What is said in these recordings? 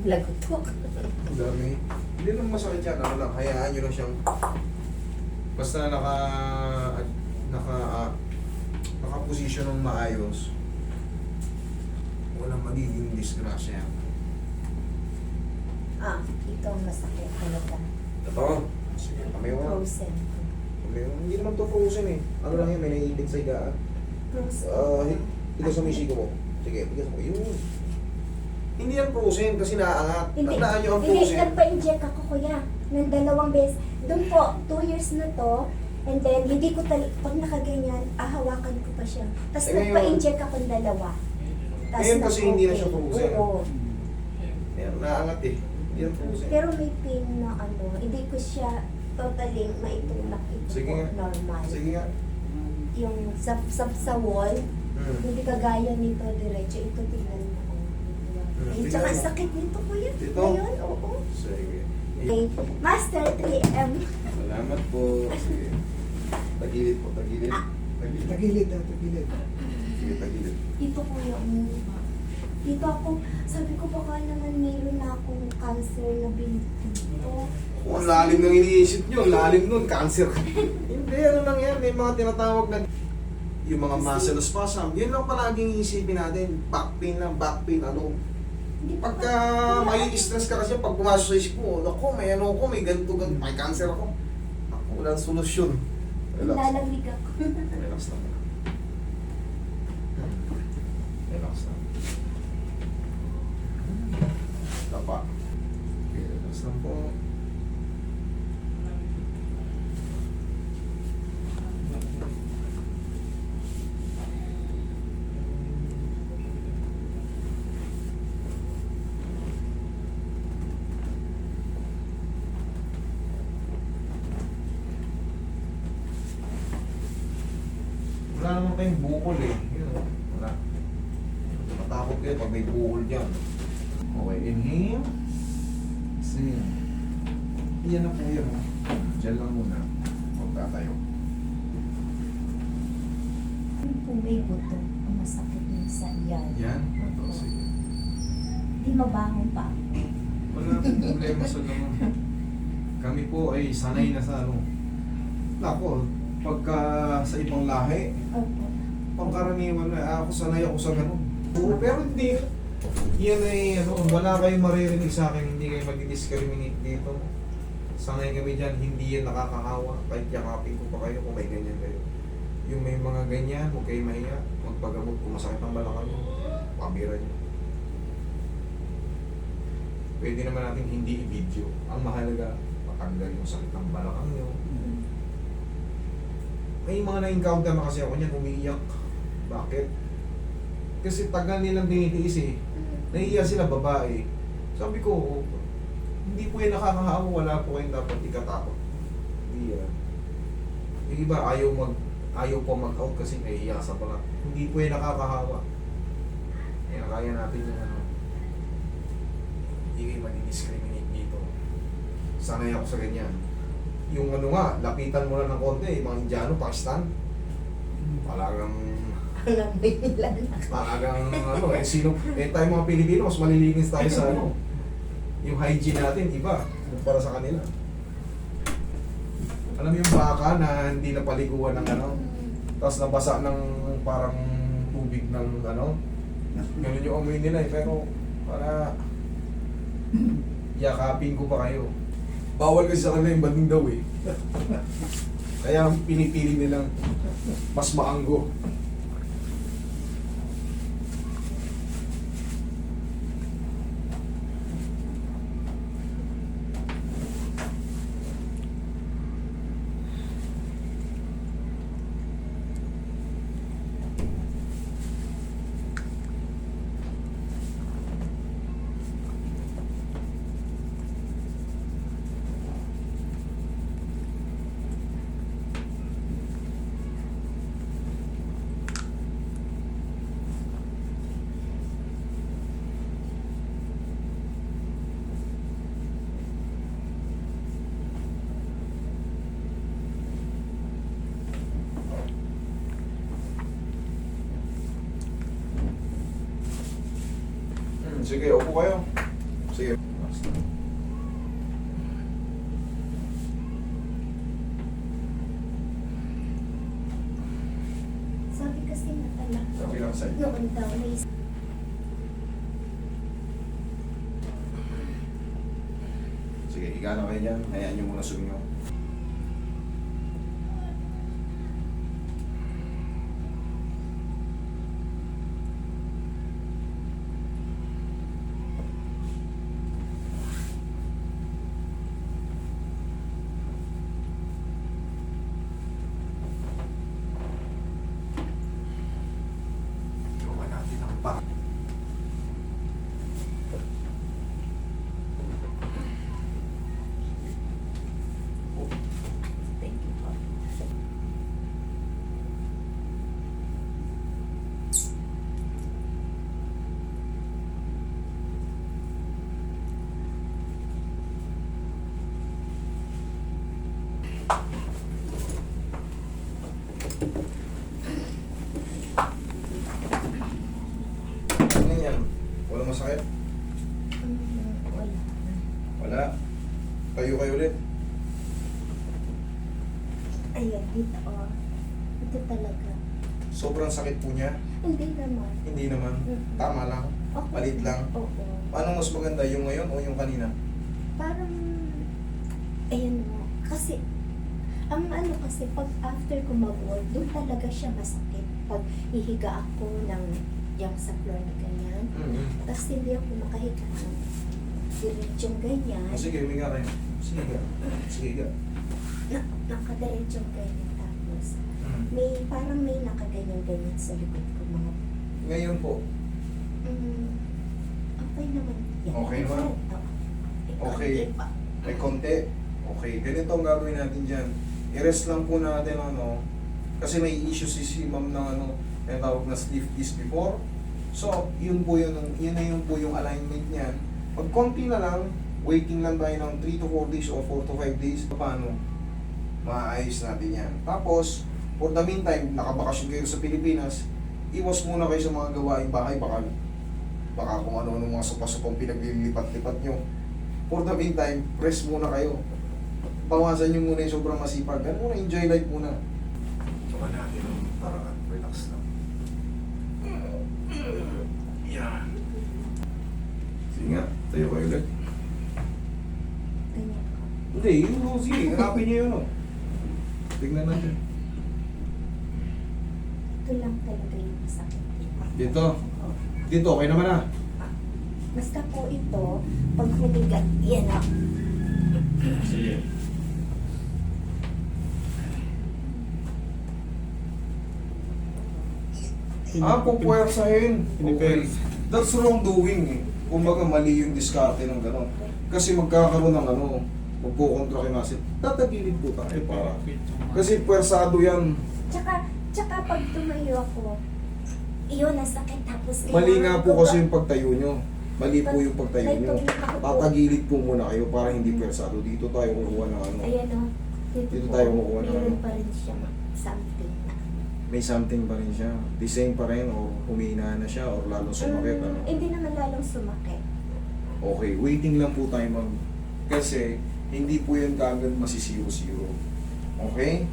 Lagutok. Ang dami. Hindi naman masakit yan. Ano lang, hayaan nyo lang siyang basta naka-position ng maayos. Walang magiging disgrasya. Ito ang masakit talaga. Ito. Sige, kami mo. Frozen. Hindi naman to frozen eh. Ano lang yan, may naiipit sa higaan. Frozen. Ito sa misiko mo. Sige, bigas mo. Yun. Hindi yan frozen kasi naaangat. Hindi. Tandaan nyo ang Hindi, frozen. nagpa-inject ako kuya. Ng 2 beses. Doon po, 2 years na to. And then, hindi ko pag nakaganyan, hawakan ko pa siya. Tapos Eh, ngayon- nagpa-inject ako 2. Ngayon kasi hindi na siya frozen. Oo. Ayan, naaangat eh. Hindi yan frozen. Pero may pain na hindi ko siya totally maitulak. Ito Sige po, nga. normal. Sige nga. Yung sa wall, Hmm. hindi kagaya nito diretso. Ito tingnan mo. Ay, tsaka Tingnan mo. sakit nito po yun. Dito? Ngayon, oo. Sige. Okay. Master 3M. Salamat po. Sige. Tagilid po, tagilid. Tagilid. Tagilid na, tagilid. Sige, tagilid. Ito po yung dito ako, sabi ko baka naman mayroon na akong cancer na dito. Oh, ang lalim ng iniisip nyo. Ang lalim nun, cancer. Hindi, ano lang yan. May mga tinatawag na yung mga muscle spasm. Yun lang palaging iisipin natin. Back pain lang, back pain, ano. Hindi pa Pagka may stress ka kasi, pag pumasok sa isip mo, ako, may ano ko, may ganito, may cancer ako. Ako, walang solusyon. Relax. lalamig ako. Relax lang. Relax lang. Tapa. Okay, relax lang po. Wala naman kayong bukol eh. Yun, wala. Matakot kayo pag may bukol dyan. Okay, inhale. Exhale. Iyan na po yan. Diyan lang muna. Magtatayo. Yung po may buto, ang masakit minsan yan. Yan. Ito, sige. Di mabangon pa ako. Wala akong problema sa naman. Kami po ay sanay na sa ano. Nako, pagka sa ibang lahi, Opo. pangkaraniwan na ako sanay ako sa ganun. Oo, pero hindi. Yan ay ano, wala kayong maririnig sa akin, hindi kayo mag-discriminate dito. Sanay kami dyan, hindi yan nakakahawa. Kahit yakapin ko pa kayo kung may ganyan kayo. Yung may mga ganyan, huwag kayo mahiya. Magpagamot kung masakit ang balakang nyo. Pamira nyo. Pwede naman natin hindi i-video. Ang mahalaga, matanggal yung sakit ng balakang nyo. May mga na-encounter na kasi ako niyan, umiiyak. Bakit? Kasi tagal nilang tinitiis eh. Naiiyak sila babae. Sabi ko, hindi po yan nakakahawa, wala po kayong dapat ikatakot. Hindi yan. Yung iba ayaw po mag-out kasi naiiyak sa pala. Hindi po yan nakakahawa. Kaya kaya natin yung ano. Hindi kayo madi-discriminate dito. Sanay ako sa ganyan. Yung ano nga, lapitan mo lang ng konti, mga Indiano, Pakistan. Talagang Alam mo nila na. Talagang ano sino tayo mga Pilipino mas malilinis tayo sa ano yung hygiene natin iba para sa kanila. Alam mo yung baka na hindi napaliguan ng ano tapos nabasa ng parang tubig ng ano ganun yung amoy nila pero para yakapin ko pa kayo. Bawal kasi sa kanila yung banding daw eh. Kaya pinipili nilang mas maanggo. Sige, upo kayo. Sige. Sabi kasi na anak ko, Sabi lang sa'yo. noon daw, may Sige, higa na kayo dyan. Hayaan nyo muna sumingaw. Gawa natin ang pa. thank you po. Ano yan? Wala masakit? Wala. Wala. Tayo kayo ulit. Ayan, dito oh. Ito talaga. Sobrang sakit po niya. Hindi naman. Hindi naman. Mm. Tama lang. Okay. Maliit lang. Oo. Anong mas maganda, yung ngayon o yung kanina? Parang, ayan mo. Kasi, ang ano kasi, pag after ko mag-work, doon talaga siya masakit. Pag ihiga ako ng yung sa floor na ganyan. Tapos hindi ako makahiga ng diretsong ganyan. Sige, humiga kayo. Sige, higa. Sige, higa. Nakadiretsong ganyan. Tapos, parang may nakaganyan-ganyan sa likod ko mga Ngayon po, okay naman. Yan. Okay naman? Oo. Okay. Konti pa. may konti. Okay, ganito ang gagawin natin dyan. I-rest lang po natin kasi may issue si ma'am ng yung tawag na stiff disc before. So, yun po yun po yung alignment niyan. Pag konti na lang, waiting lang tayo ng 3 to 4 days o 4 to 5 days. Paano? Maayos natin yan. Tapos, for the meantime, nakabakasyon kayo sa Pilipinas, iwas muna kayo sa mga gawaing bahay. Baka kung ano-ano mga sopa-sopang pinaglilipat-lipat nyo. For the meantime, rest muna kayo. Bawasan nyo muna yung sobrang masipag. Ano muna, enjoy life muna. Saka natin ang paraan. Relax lang. Yan. Sige nga, tayo kayo ulit. Ganyan ko. Hindi, yun. Sige, hanapin nyo yun. Tignan natin. Ito lang talaga yung masakit. Dito. Dito, okay naman ah. Basta po ito, pag humiga, yan o. Sige. Pupuwersahin. Okay. That's wrongdoing eh. Kumbaga mali yung diskarte ng gano'n. Kasi magkakaroon ng magkukontra kay muscle. Tatagilid po tayo para. Kasi puwersado yan. Tsaka pag tumayo ako, iyon, nasakit tapos Mali nga po ko kasi yung pagtayo nyo. Mali po yung pagtayo May nyo. tubig ako po. Tatagilid po muna kayo para hindi puwersado. Dito tayo kukuha ng Ayan o. Dito po, tayo kukuha ng meron pa rin siya something na. May something pa rin siya. The same pa rin o humina na siya or lalong sumakit. Hindi naman lalong sumakit. Okay, waiting lang po tayo ma'am. Kasi hindi po yan kagad masisiro-siro. Okay?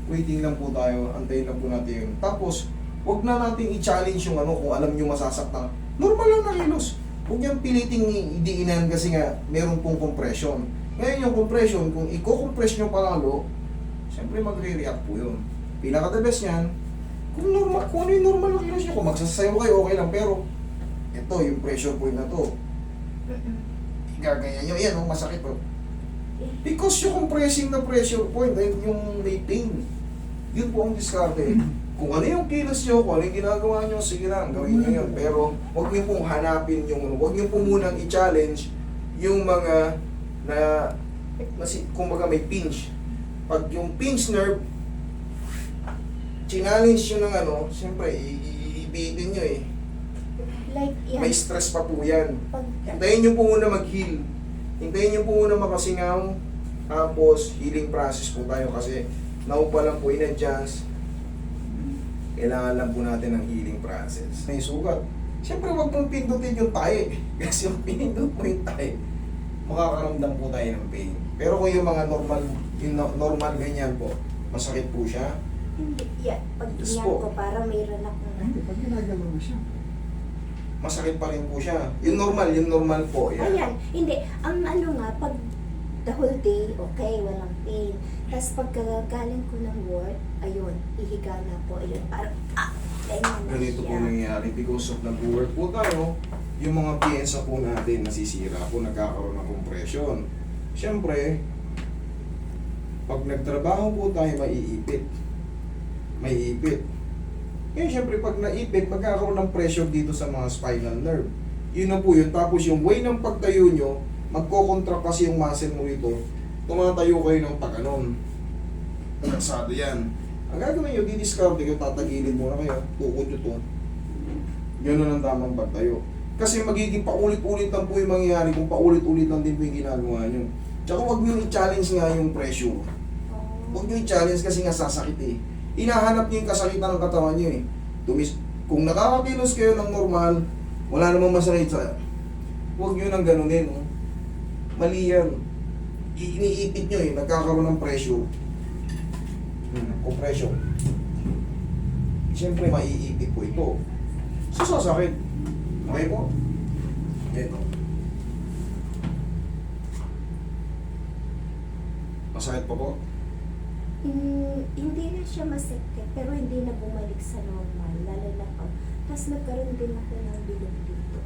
Waiting lang po tayo, antayin lang po natin yun. Tapos, wag na natin i-challenge yung kung alam nyo masasaktan. Normal lang na kilos. Huwag niyang piliting idiinan kasi nga meron pong compression. Ngayon yung compression, kung i-compress nyo palalo, siyempre magre-react po yun. Pinaka-the best yan, kung ano yung normal na kilos nyo, kung magsasayaw kayo, okay lang. Pero, ito, yung pressure point na to, gagayan nyo, yan, masakit po. Because yung compressing na pressure point, ay yung may pain. Yun po ang diskarte. Kung ano yung kilos nyo, kung ano yung ginagawa nyo, sige lang, gawin nyo yun. Pero, huwag nyo pong hanapin huwag nyo pong munang i-challenge yung mga kumbaga may pinch. Pag yung pinch nerve, challenge nyo ng siyempre, ibitin nyo eh. Like yan. May stress pa po yan. Pag, Hintayin nyo po muna mag-heal. Hintayin nyo po muna makasingaw. Tapos, healing process po tayo kasi naupa lang po in advance. Kailangan lang po natin ng healing process. May sugat. Siyempre, huwag mong pindutin yung tae. Kasi yung pinindot mo yung tae, makakaramdam po tayo ng pain. Pero kung yung mga normal ganyan po, masakit po siya. Hindi, yeah, pag Yes iyan po. ko, para mayroon akong Hindi, pag ginagalaw mo siya. Masakit pa rin po siya. Yung normal po. Yan. Ayan, hindi. Ang ano nga, pag the whole day, okay, walang pain. Tapos pagkagaling ko ng work, ayun, ihiga na po, ayun, parang, ganyan na Ganito po siya. nangyayari because of nag-work po tayo, yung mga piyensa po natin nasisira po, nagkakaroon ng compression. Siyempre, pag nagtrabaho po tayo, maiipit. Kaya siyempre, pag naipit, magkakaroon ng pressure dito sa mga spinal nerve. Yun na po yun. Tapos yung way ng pagtayo nyo, magkocontract kasi yung muscle mo rito, tumatayo kayo ng pag-anon. Kansado yan. Ang gagawin nyo, didiscard kayo, tatagilid muna kayo, tukod nyo to. Ganun ang tamang pagtayo. Kasi magiging paulit-ulit lang po yung mangyayari kung paulit-ulit lang din po yung ginagawa nyo. Tsaka huwag nyo i-challenge nga yung pressure. Oh. Huwag nyo i-challenge kasi nga sasakit eh. Hinahanap nyo yung kasakitan ng katawan nyo eh. Kung nakakakilos kayo ng normal, wala namang masakit sa... Huwag nyo nang ganunin. Oh. Mali yan. Iniipit nyo eh, nagkakaroon ng pressure. Compression. Siyempre, maiipit po ito. So, sasakit. Okay po? Ito. Masakit pa po? Hindi na siya masakit, pero hindi na bumalik sa normal, lalo na pag. Tapos nagkaroon din ako ng bilog dito.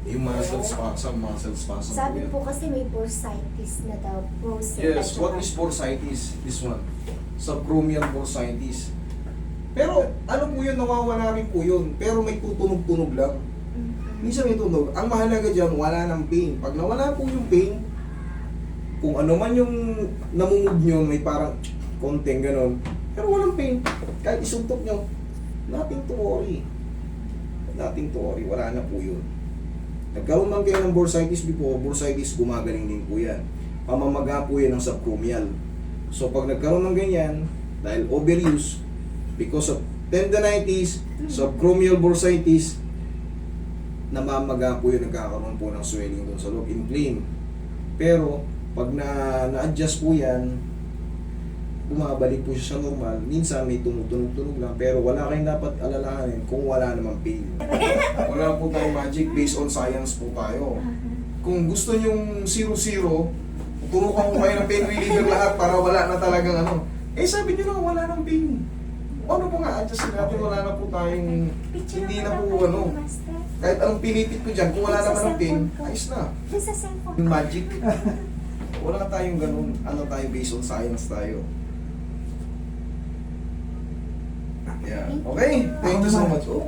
Yung muscle spasm. Sabi yan. po kasi may bursitis na daw. Yes, what is bursitis? This one. Subchromial bursitis. Pero ano po yun, nawawala rin po yun. Pero may tutunog-tunog lang. Minsan may tunog. Ang mahalaga dyan, wala ng pain. Pag nawala po yung pain, kung ano man yung namumove nyo, may parang konting ganon. Pero walang pain. Kahit isuntok nyo, nothing to worry. Nothing to worry. Wala na po yun. Nagkaroon man kayo ng bursitis before, bursitis gumagaling din po yan. Pamamaga po yan ng subchromial. So pag nagkaroon ng ganyan, dahil overuse, because of tendinitis, subchromial bursitis, namamaga po yun, nagkakaroon po ng swelling doon sa loob, inflame. Pero pag na-adjust po yan, bumabalik po siya sa normal. Minsan may tumutunog-tunog lang, pero wala kayong dapat alalahanin kung wala namang pain. Wala po tayong magic, based on science po tayo. Kung gusto nyong 0-0, turukan ko kayo ng pain reliever lahat para wala na talagang ano. Eh sabi nyo lang, wala nang pain. Ano po nga, adjust natin, wala na po tayong, hindi na po ano. Kahit anong pinitit ko dyan, kung wala naman ng pain, ayos na. Sa cellphone. Magic. Wala tayong ganun. Ano tayo, based on science tayo. Yeah. Okay, thank you so much. Oh.